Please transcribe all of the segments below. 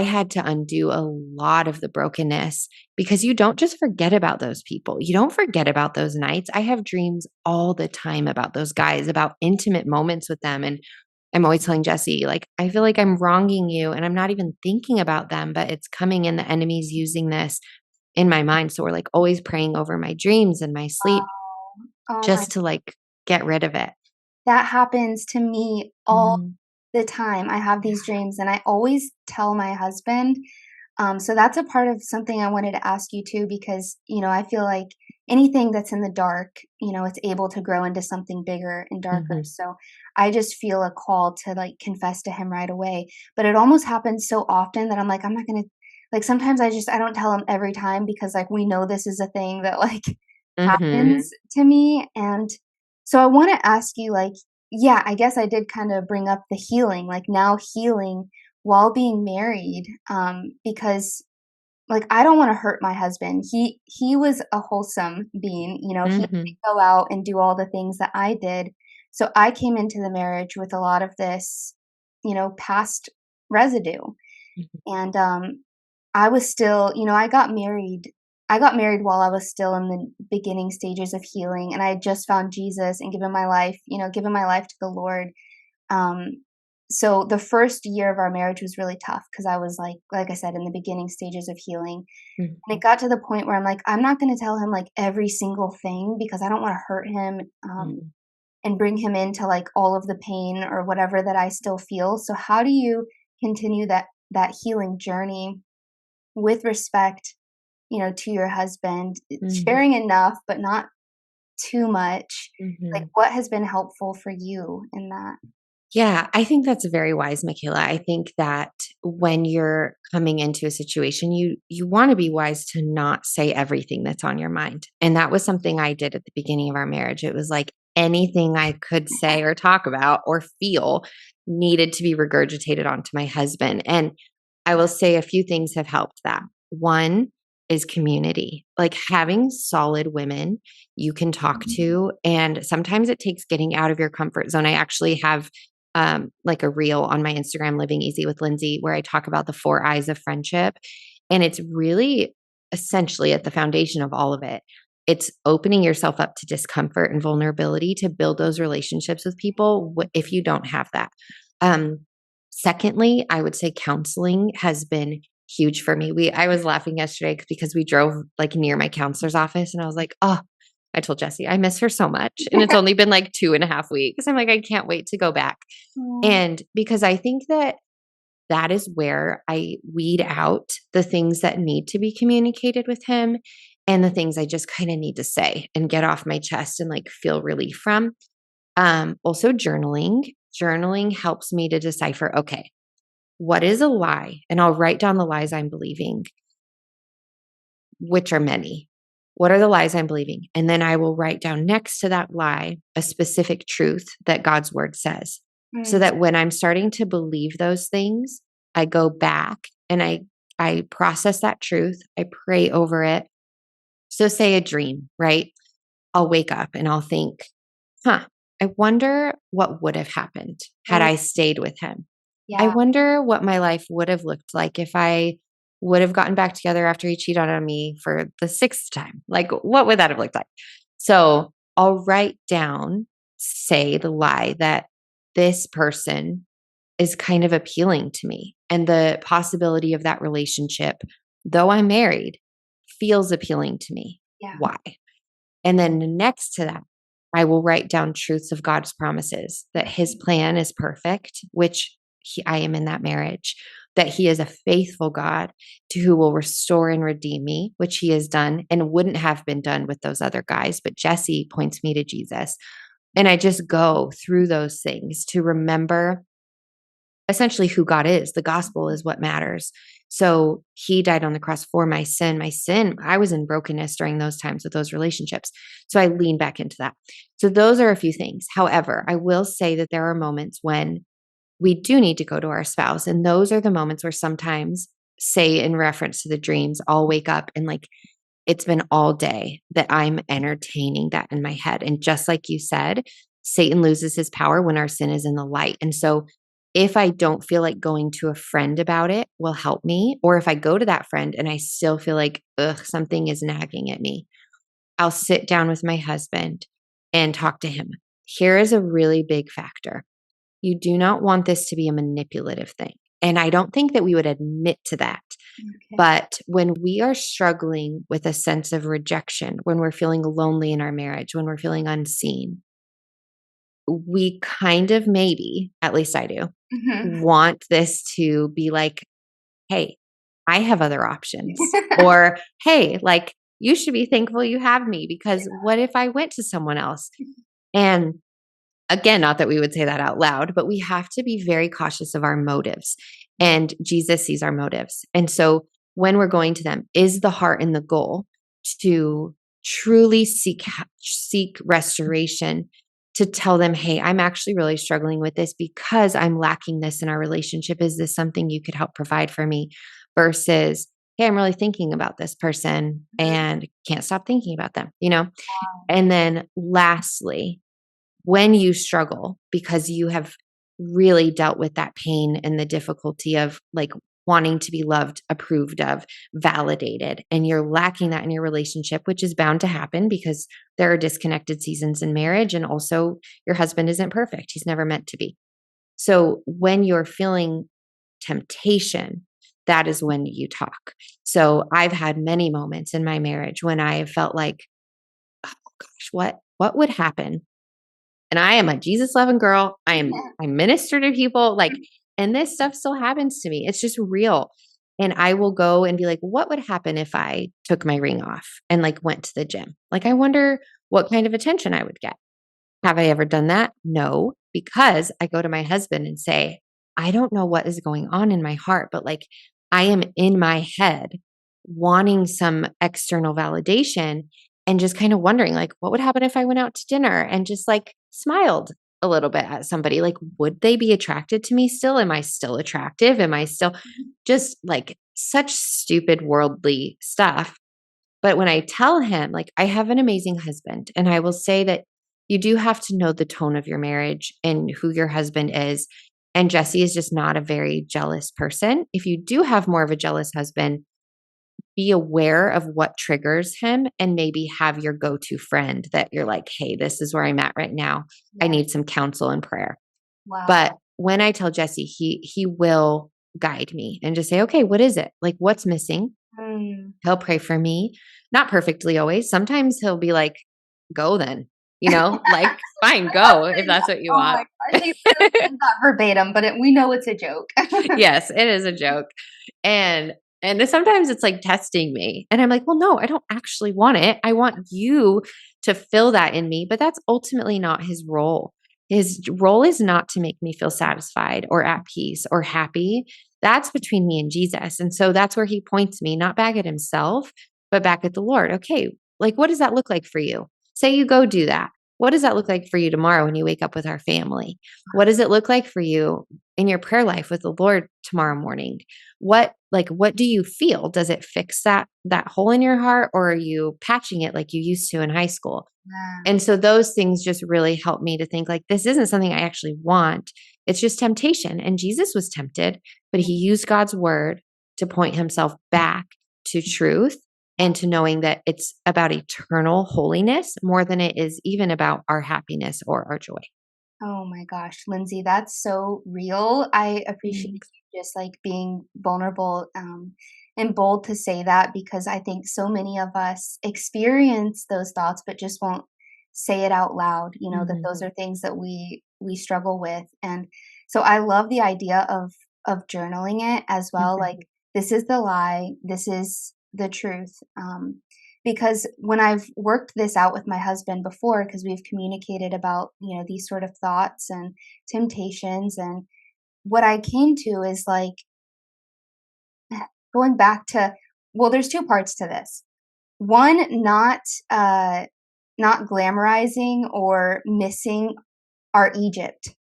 I had to undo a lot of the brokenness because you don't just forget about those people. You don't forget about those nights. I have dreams all the time about those guys, about intimate moments with them. And I'm always telling Jesse, like, I feel like I'm wronging you and I'm not even thinking about them, but it's coming in. The enemy's using this in my mind. So we're like always praying over my dreams and my sleep Oh my, just to like get rid of it. that happens to me all Mhm. the time. I have these dreams and I always tell my husband. So that's a part of something I wanted to ask you too, because, I feel like anything that's in the dark, it's able to grow into something bigger and darker. Mhm. So I just feel a call to like confess to him right away. But it almost happens so often that I'm like, I'm not going to, like, sometimes I don't tell him every time because like we know this is a thing that like Mhm. happens to me. And so I want to ask you, like, yeah, I guess I did kind of bring up the healing, like now healing while being married, because like I don't want to hurt my husband. He was a wholesome being, he Mhm. didn't go out and do all the things that I did. So I came into the marriage with a lot of this, past residue. Mhm. And I was still, I got married while I was still in the beginning stages of healing, and I had just found Jesus and given my life to the Lord. um, so the first year of our marriage was really tough because I was like I said, in the beginning stages of healing. And Mhm. it got to the point where I'm like, I'm not gonna tell him, like, every single thing because I don't wanna hurt him, Mhm. and bring him into, like, all of the pain or whatever that I still feel. So how do you continue that healing journey with respect, to your husband, Mhm. sharing enough, but not too much? Like, Mhm. what has been helpful for you in that? Yeah, I think that's very wise, Michaela. I think that when you're coming into a situation, you want to be wise to not say everything that's on your mind. And that was something I did at the beginning of our marriage. It was like anything I could say or talk about or feel needed to be regurgitated onto my husband. And I will say a few things have helped that. One is community, like having solid women you can talk to. And sometimes it takes getting out of your comfort zone. I actually have like a reel on my Instagram, Living Easy with Lindsay, where I talk about the 4 eyes of friendship. And it's really essentially at the foundation of all of it. It's opening yourself up to discomfort and vulnerability to build those relationships with people if you don't have that. Um, Secondly, I would say counseling has been huge for me. I was laughing yesterday because we drove like near my counselor's office and I was like, oh, I told Jesse, I miss her so much. And it's only been like 2.5 weeks. I'm like, I can't wait to go back. Aw. And because I think that that is where I weed out the things that need to be communicated with him and the things I just kind of need to say and get off my chest and like feel relief from. Also, journaling. Journaling helps me to decipher, okay, what is a lie? And I'll write down the lies I'm believing, which are many. What are the lies I'm believing? And then I will write down next to that lie a specific truth that God's word says. So Mm, that when I'm starting to believe those things, I go back and I process that truth. I pray over it. So say a dream, right? I'll wake up and I'll think, huh, I wonder what would have happened had oh, I stayed with him. I yeah. wonder what my life would have looked like if I would have gotten back together after he cheated on me for the sixth time. Like, what would that have looked like? So I'll write down, say the lie that this person is kind of appealing to me. And the possibility of that relationship, though I'm married, feels appealing to me. Yeah. Why? And then next to that, I will write down truths of God's promises that his plan is perfect, which I am in that marriage, that he is a faithful God to who will restore and redeem me, which he has done and wouldn't have been done with those other guys. But Jesse points me to Jesus. And I just go through those things to remember essentially who God is. The gospel is what matters. So he died on the cross for my sin. My sin, I was in brokenness during those times with those relationships. So I lean back into that. So those are a few things. However, I will say that there are moments when we do need to go to our spouse. And those are the moments where sometimes, say in reference to the dreams, I'll wake up and like it's been all day that I'm entertaining that in my head. And just like you said, Satan loses his power when our sin is in the light. And so if I don't feel like going to a friend about it will help me, or if I go to that friend and I still feel like, ugh, something is nagging at me, I'll sit down with my husband and talk to him. Here is a really big factor. You do not want this to be a manipulative thing. And I don't think that we would admit to that. Okay. But when we are struggling with a sense of rejection, when we're feeling lonely in our marriage, when we're feeling unseen, we kind of maybe, at least I do, Mhm. want this to be like, hey, I have other options. Or, hey, like, you should be thankful you have me because what if I went to someone else? And again, not that we would say that out loud, but we have to be very cautious of our motives. Yeah. And Jesus sees our motives. And so when we're going to them, is the heart and the goal to truly seek restoration, to tell them, hey, I'm actually really struggling with this because I'm lacking this in our relationship. Is this something you could help provide for me? Versus, hey, I'm really thinking about this person Mhm. and can't stop thinking about them, you know? And then lastly, when you struggle because you have really dealt with that pain and the difficulty of like wanting to be loved, approved of, validated, and you're lacking that in your relationship, which is bound to happen because there are disconnected seasons in marriage. And also, your husband isn't perfect, he's never meant to be. So, when you're feeling temptation, that is when you talk. So, I've had many moments in my marriage when I have felt like, oh gosh, what would happen, and I am a Jesus loving girl. Yeah. I minister to people like, and this stuff still happens to me. It's just real. And I will go and be like, what would happen if I took my ring off and like went to the gym? Like, I wonder what kind of attention I would get. Have I ever done that? No, because I go to my husband and say, I don't know what is going on in my heart, but like I am in my head wanting some external validation and just kind of wondering, like, what would happen if I went out to dinner and just like smiled a little bit at somebody? Like, would they be attracted to me still? Am I still attractive? Am I still just like such stupid worldly stuff? But when I tell him, like, I have an amazing husband, and I will say that you do have to know the tone of your marriage and who your husband is. And Jesse is just not a very jealous person. If you do have more of a jealous husband, be aware of what triggers him and maybe have your go to friend that you're like, hey, this is where I'm at right now. I Yeah. need some counsel and prayer. But Wow. when I tell Jesse, he will guide me and just say, okay, what is it? Like, what's missing? Mm. He'll pray for me, not perfectly always. Sometimes he'll be like, "Go then," like, "Fine, go if that's what you Oh want." my gosh, he literally said that verbatim, but we know it's a joke. Yes, it is a joke. And and sometimes it's like testing me. And I'm like, "Well, no, I don't actually want it. I want you to fill that in me." But that's ultimately not his role. His role is not to make me feel satisfied or at peace or happy. That's between me and Jesus. And so that's where he points me, not back at himself, but back at the Lord. Okay, like what does that look like for you? Say you go do that. What does that look like for you tomorrow when you wake up with our family? What does it look like for you in your prayer life with the Lord tomorrow morning? What do you feel? Does it fix that hole in your heart, or are you patching it like you used to in high school? Yeah. And so those things just really help me to think like this isn't something I actually want. It's just temptation. And Jesus was tempted, but he used God's word to point himself back to truth and to knowing that it's about eternal holiness more than it is even about our happiness or our joy. Oh my gosh, Lindsay, that's so real. I appreciate Thanks. you just like being vulnerable and bold to say that because I think so many of us experience those thoughts but just won't say it out loud, that Mhm. those are things that we struggle with. And so I love the idea of journaling it as well. Mhm. Like this is the lie, this is the truth. Because when I've worked this out with my husband before, because we've communicated about, these sort of thoughts and temptations, and what I came to is like going back to, well, there's two parts to this. One, not glamorizing or missing our Egypt,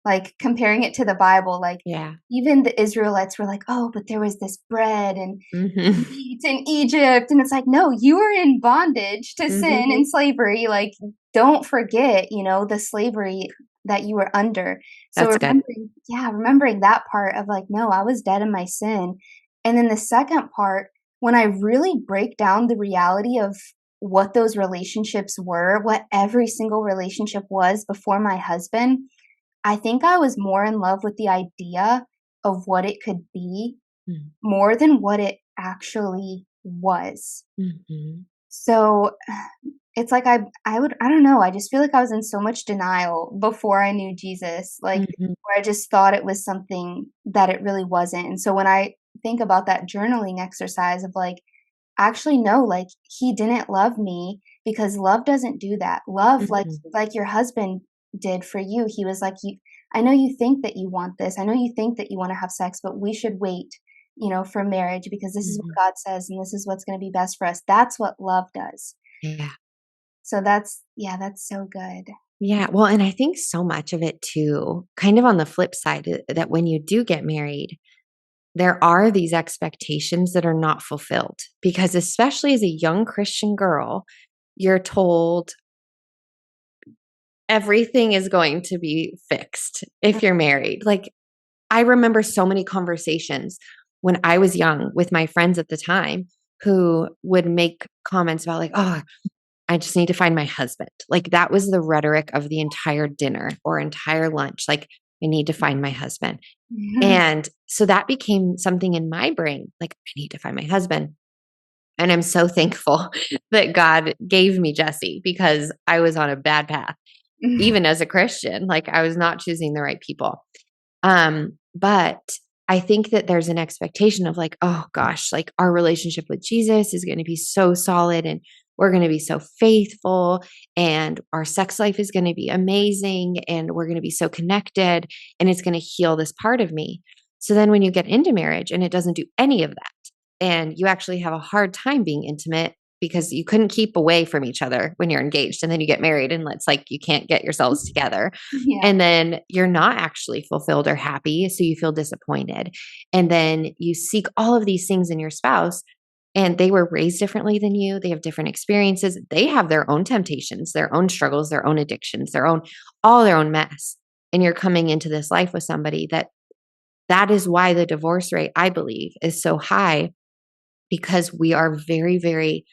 like comparing it to the Bible, like Yeah. even the Israelites were like, "Oh, but there was this bread and Mhm. meat in Egypt," and it's like, "No, you were in bondage to Mhm. sin and slavery, like, don't forget, the slavery that you were under. So That's good. remembering that part of like, no, I was dead in my sin. And then the second part, when I really break down the reality of what those relationships were, what every single relationship was before my husband, I think I was more in love with the idea of what it could be Mm. more than what it actually was. Mhm. So, it's like I don't know, I just feel like I was in so much denial before I knew Jesus, like, Mhm. where I just thought it was something that it really wasn't, and so when I think about that journaling exercise of, like, actually, no, like, he didn't love me because love doesn't do that. Love, Mhm. like your husband did for you, he was like, "You I know you think that you want this, I know you think that you wanna have sex, but we should wait, for marriage because this is Mhm. what God says, and this is what's gonna be best for us." That's what love does. Yeah. So that's so good. Yeah, well, and I think so much of it too, kind of on the flip side, that when you do get married, there are these expectations that are not fulfilled because especially as a young Christian girl, you're told everything is going to be fixed if you're married. Like, I remember so many conversations when I was young with my friends at the time who would make comments about like, "Oh, I just need to find my husband." Like, that was the rhetoric of the entire dinner or entire lunch. Like, I need to find my husband. Mhm. And so that became something in my brain, like, I need to find my husband. And I'm so thankful that God gave me Jesse because I was on a bad path, even as a Christian. Like, I was not choosing the right people. But I think that there's an expectation of like, oh gosh, like our relationship with Jesus is going to be so solid and we're going to be so faithful and our sex life is going to be amazing and we're going to be so connected and it's going to heal this part of me. So then when you get into marriage and it doesn't do any of that and you actually have a hard time being intimate because you couldn't keep away from each other when you're engaged and then you get married and it's like you can't get yourselves together Yeah. and then you're not actually fulfilled or happy. So you feel disappointed. And then you seek all of these things in your spouse, and they were raised differently than you. They have different experiences. They have their own temptations, their own struggles, their own addictions, all their own mess. And you're coming into this life with somebody that is why the divorce rate, I believe, is so high because we are very, very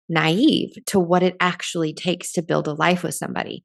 naive to what it actually takes to build a life with somebody.